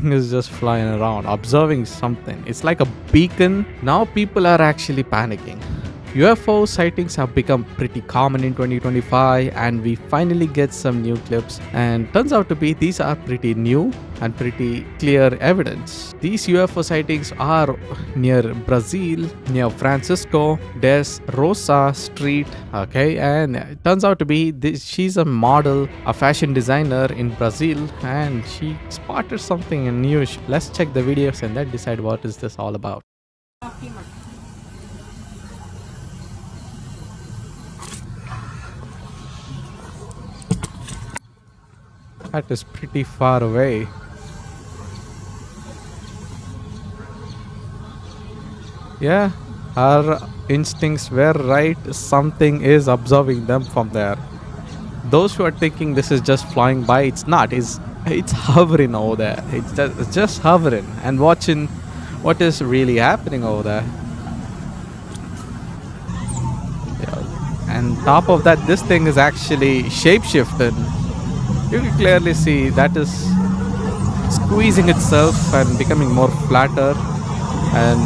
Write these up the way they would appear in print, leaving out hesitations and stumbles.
thing is just flying around, observing something. It's like a beacon. Now people are actually panicking. UFO sightings have become pretty common in 2025, and we finally get some new clips, and turns out to be these are pretty new and pretty clear evidence. These UFO sightings are near Brazil, near Francisco des Rosa Street, okay, and it turns out to be she's a model, a fashion designer in Brazil, and she spotted something new. Let's check the videos and then decide what is this all about. That is pretty far away. Yeah, our instincts were right. Something is observing them from there. Those who are thinking this is just flying by, it's not. It's hovering over there. It's just hovering and watching what is really happening over there. Yeah. And top of that, this thing is actually shapeshifted. You can clearly see that is squeezing itself and becoming more flatter and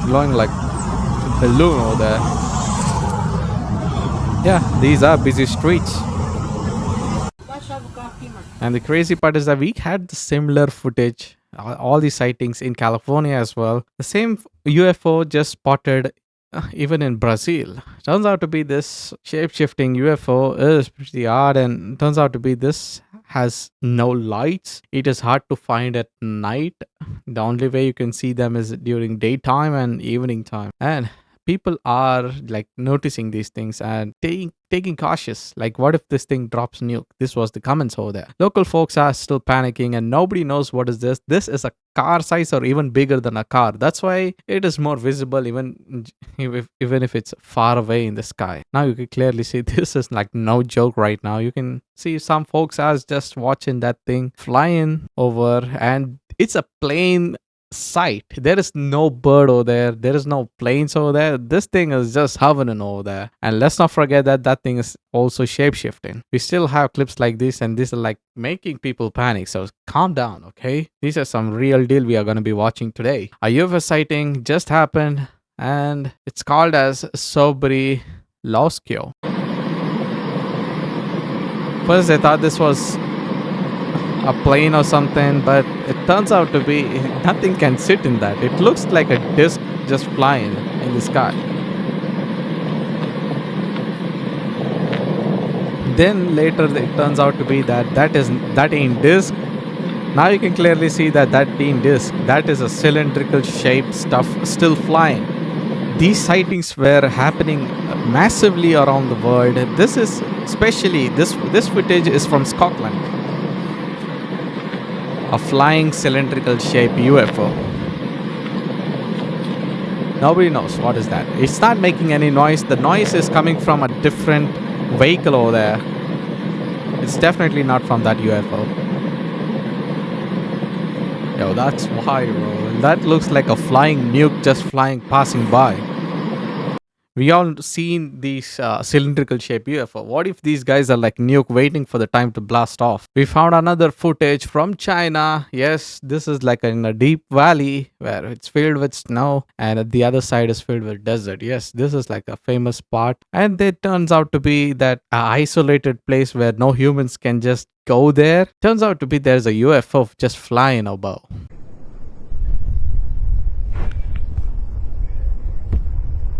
glowing like a balloon over there. Yeah, these are busy streets. And the crazy part is that we had the similar footage, all these sightings in California as well. The same UFO just spotted even in Brazil. Turns out to be this shape-shifting UFO is pretty odd, and turns out to be this has no lights. It is hard to find at night. The only way you can see them is during daytime and evening time. And people are like noticing these things and taking cautious. Like, what if this thing drops nuke? This was the comments over there. Local folks are still panicking, and nobody knows what is this. This is a car size or even bigger than a car. That's why it is more visible even if it's far away in the sky. Now you can clearly see this is like no joke right now. You can see some folks are just watching that thing flying over, and it's a plain sight. There is no bird over there. There is no planes over there. This thing is just hovering over there. And let's not forget that that thing is also shape-shifting. We still have clips like this, and these are like making people panic. So calm down, okay? These are some real deal we are going to be watching today. A UFO sighting just happened, and it's called as Sobri Loskio. First I thought this was a plane or something, but it turns out to be nothing can sit in that. It looks like a disc just flying in the sky. Then later it turns out to be that ain't disc. Now you can clearly see that ain't disc. That is a cylindrical shaped stuff still flying. These sightings were happening massively around the world. This is especially this footage is from Scotland. A flying cylindrical shaped UFO. Nobody knows what is that. It's not making any noise. The noise is coming from a different vehicle over there. It's definitely not from that UFO. Yo, that's why, bro. That looks like a flying nuke just passing by. We all seen these cylindrical shaped UFO. What if these guys are like nuke waiting for the time to blast off? We found another footage from China. Yes, this is like in a deep valley where it's filled with snow, and the other side is filled with desert. Yes, this is like a famous spot, and it turns out to be that isolated place where no humans can just go there. Turns out to be there's a UFO just flying above.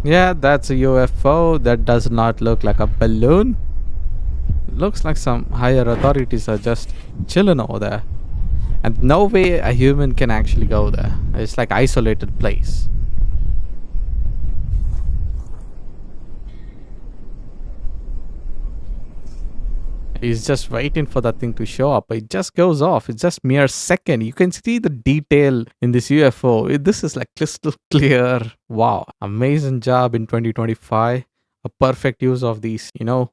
Yeah, that's a UFO. That does not look like a balloon. Looks like some higher authorities are just chilling over there. And no way a human can actually go there. It's like isolated place. He's just waiting for that thing to show up. It just goes off. It's just mere second. You can see the detail in this UFO. This is like crystal clear. Wow. Amazing job in 2025. A perfect use of these,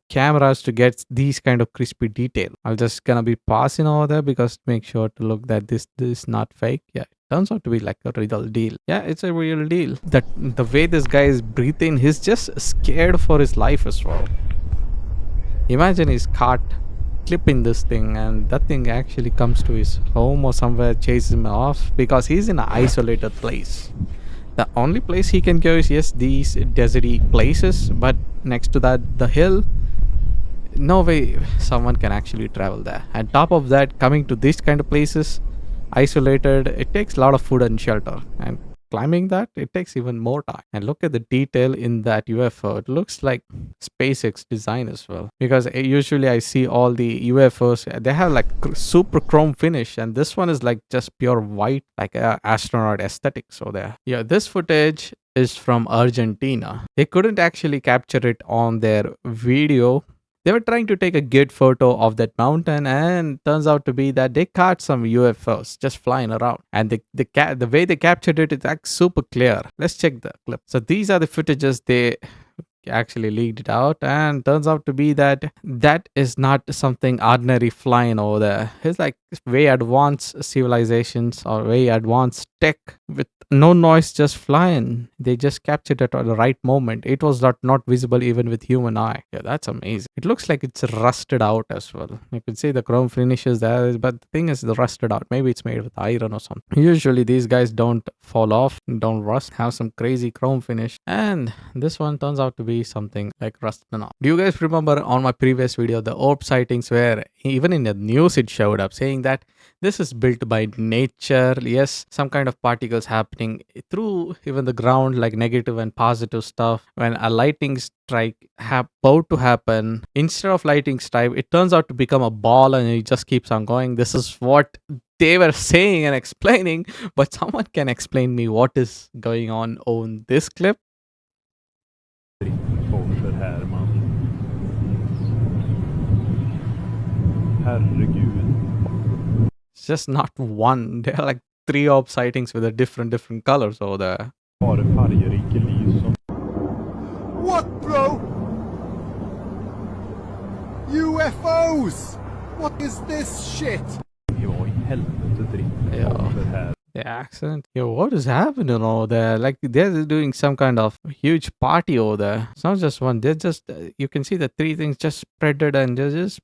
cameras to get these kind of crispy detail. I'm just gonna be passing over there because make sure to look that this is not fake. Yeah. Turns out to be like a real deal. Yeah, it's a real deal. That the way this guy is breathing, he's just scared for his life as well. Imagine he's caught clipping this thing, and that thing actually comes to his home or somewhere, chases him off because he's in an isolated place. The only place he can go is, yes, these deserty places, but next to that, the hill, no way someone can actually travel there. And top of that, coming to these kind of places, isolated, it takes a lot of food and shelter. And climbing that, it takes even more time. And look at the detail in that UFO. It looks like SpaceX design as well. Because usually I see all the UFOs, they have like super chrome finish, and this one is like just pure white, like astronaut aesthetics. So there. Yeah, this footage is from Argentina. They couldn't actually capture it on their video. They were trying to take a good photo of that mountain, and turns out to be that they caught some UFOs just flying around. And the way they captured it is like super clear. Let's check the clip. So these are the footages they actually leaked it out, and turns out to be that that is not something ordinary flying over there. It's like way advanced civilizations or way advanced tech with no noise, just flying. They just captured it at the right moment. It was not visible even with human eye. Yeah, that's amazing. It looks like it's rusted out as well. You can see the chrome finishes there, but the thing is the rusted out. Maybe it's made with iron or something. Usually these guys don't fall off, don't rust, have some crazy chrome finish. And this one turns out to be something like rusted out. Do you guys remember on my previous video the orb sightings, where even in the news it showed up saying that this is built by nature? Yes, some kind of particles happening through even the ground, like negative and positive stuff. When a lightning strike about to happen, instead of lightning strike, it turns out to become a ball and it just keeps on going. This is what they were saying and explaining, but someone can explain me what is going on this clip? It's just not one. There are like 3 orb sightings with a different colors over there. What, bro? UFOs! What is this shit? Yeah. The accent. Yo, what is happening over there? Like they're doing some kind of huge party over there. It's not just one. They're just you can see the 3 things just spreaded and they're just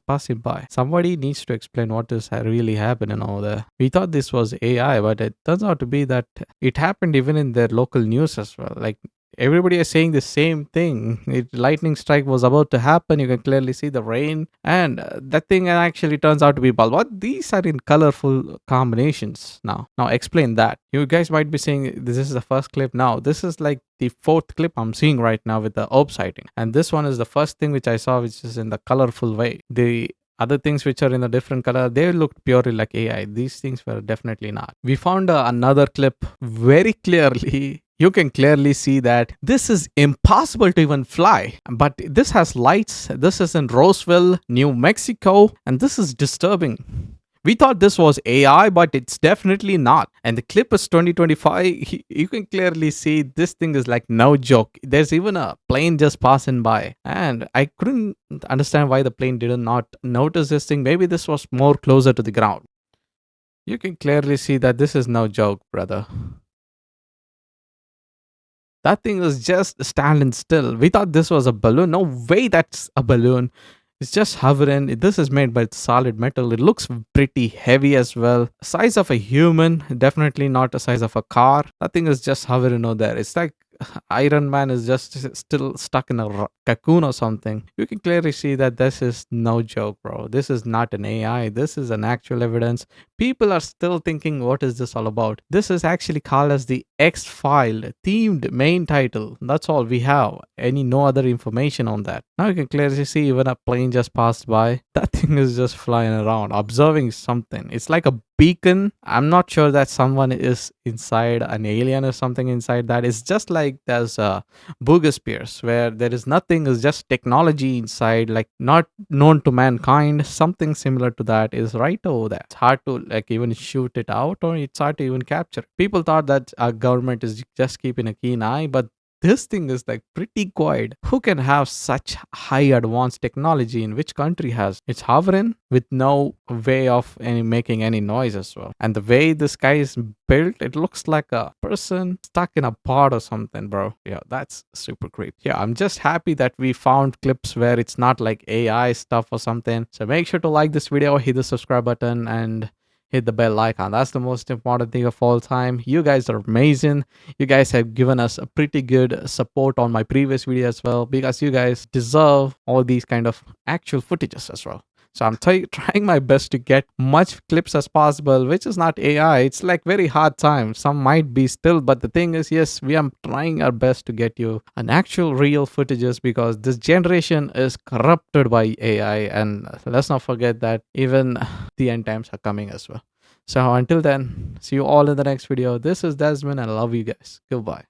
passing by. Somebody needs to explain what is really happening over there. We thought this was AI, but it turns out to be that it happened even in their local news as well. Like everybody is saying the same thing. Lightning strike was about to happen. You can clearly see the rain, and that thing actually turns out to be bulb. What, these are in colorful combinations now. Now explain that. You guys might be saying this is the first clip. Now this is like the 4th clip I'm seeing right now with the orb sighting, and this one is the first thing which I saw, which is in the colorful way. The other things which are in a different color, they looked purely like AI. These things were definitely not. We found another clip very clearly. You can clearly see that this is impossible to even fly. But this has lights. This is in Roswell, New Mexico, and this is disturbing. We thought this was AI, but it's definitely not. And the clip is 2025. You can clearly see this thing is like no joke. There's even a plane just passing by. And I couldn't understand why the plane did not notice this thing. Maybe this was more closer to the ground. You can clearly see that this is no joke, brother. That thing was just standing still. We thought this was a balloon. No way that's a balloon. It's just hovering. This is made by solid metal. It looks pretty heavy as well. Size of a human, definitely not the size of a car. That thing is just hovering over there. It's like Iron Man is just still stuck in a cocoon or something. You can clearly see that this is no joke, bro. This is not an AI. This is an actual evidence. People are still thinking, what is this all about? This is actually called as the X-File themed main title. That's all we have. No other information on that. Now you can clearly see even a plane just passed by. That thing is just flying around, observing something. It's like a beacon. I'm not sure that someone is inside, an alien or something inside that. It's just like there's boogospheres where there is nothing, is just technology inside, like not known to mankind. Something similar to that is right over there. It's hard to like even shoot it out, or it's hard to even capture. People thought that our government is just keeping a keen eye, but this thing is like pretty quiet. Who can have such high advanced technology in which country has? It's hovering with no way of making any noise as well. And the way this guy is built, it looks like a person stuck in a pod or something, bro. Yeah, that's super creepy. Yeah, I'm just happy that we found clips where it's not like AI stuff or something. So make sure to like this video, hit the subscribe button, and hit the bell icon. That's the most important thing of all time. You guys are amazing. You guys have given us a pretty good support on my previous video as well, because you guys deserve all these kind of actual footages as well. So I'm trying my best to get much clips as possible, which is not AI. It's like very hard time. Some might be still, but the thing is, yes, we are trying our best to get you an actual real footages, because this generation is corrupted by AI, and let's not forget that even the end times are coming as well. So until then, see you all in the next video. This is Desmond, and I love you guys. Goodbye.